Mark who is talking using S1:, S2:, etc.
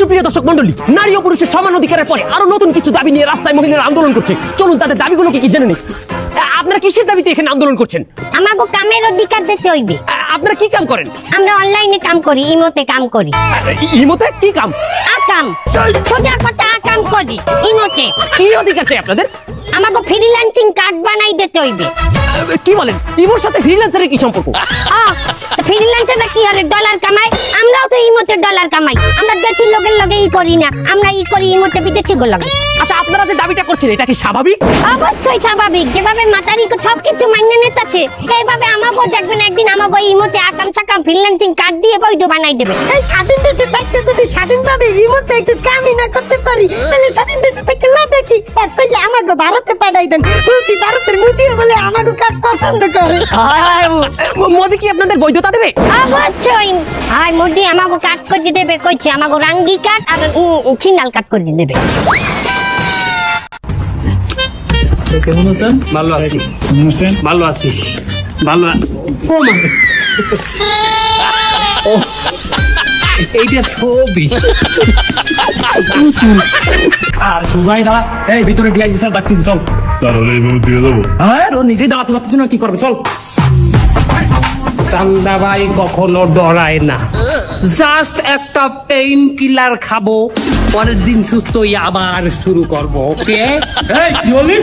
S1: সুপ্রিয় দর্শক মণ্ডলী, নারী ও পুরুষের সমান অধিকারের পরে আরো নতুন কিছু দাবি নিয়ে রাস্তায় মহিলারা আন্দোলন করছে। চলুন তাদের দাবিগুলো কি জেনে নিই। আপনারা কিসের দাবিতে এখানে আন্দোলন করছেন?
S2: আমাগো কামের অধিকার দিতে হইবে।
S1: আপনারা কি কাম করেন?
S2: আমরা অনলাইনে কাম করি, ইমোতে কাম করি।
S1: ইমোতে কি কাম?
S2: আকাম, সোজা কথা আকাম করি ইমোতে।
S1: কি অধিকার চাই আপনাদের?
S2: আমাগো ফ্রিল্যান্সিং কার্ড বানাই দিতে হইবে।
S1: কি বলেন? ইমোর সাথে ফ্রিল্যান্সারের কি সম্পর্ক?
S2: ফ্রিল্যান্সাররা কি আরে ডলার কামায়, আমরাও তো ইমোতে ডলার কামাই। আমরা দেশি লোকের লগে ই করি না, আমরা ই করি ইমোতে বিদেশি গো লাগে।
S1: আচ্ছা, আপনারা যে দাবিটা করছেন এটা কি স্বাভাবিক?
S2: অবশ্যই স্বাভাবিক। যেভাবে মাতারি সবকিছু মাইনে নিতেছে, এইভাবে আমাগো দেখবেন একদিন আমাগো ইমোতে আকাম সাকাম ফ্রিল্যান্সিং কার্ড দিয়ে বৈধ বানাই দেবে।
S3: এই স্বাধীন দেশে থাকতে যদি স্বাধীনভাবে ইমোতে একটু কামই না করতে পারি, তাহলে স্বাধীন দেশে থেকে লাভ কি? তাহলে আমাকে ভারতে পাঠাই দেন। মোদি ভারতের মোদি বলে আমাকে কাজ পছন্দ করে।
S1: মোদি কি আপনাদের বৈধতা দেবে?
S2: অবশ্যই। হাই মোদি আমাগো কাট করে দেবে কইছে, আমাগো রাঙ্গি কাট আর সিনাল কাট করে দেবে।
S4: কেমন আছেন?
S5: ভালো আছি।
S4: ভালো আছি।
S5: ভালো
S4: ও মা, এইটা ছবি। আর সুজাই দাঁড়া, এই ভিতরে ডিআইজি স্যার ডাকতেছি, চল।
S5: স্যার হলে এইভাবে দিয়ে দেবো?
S4: হ্যাঁ, ও নিজেই দাঁড়াতে পারতেছে না, কি করবে, চল। চান্দা ভাই কখনো ডরায় না, জাস্ট একটা পেইন কিলার খাবো, পরের দিন সুস্থ হয়ে আবার শুরু করবো। ওকে? এই কি বলি?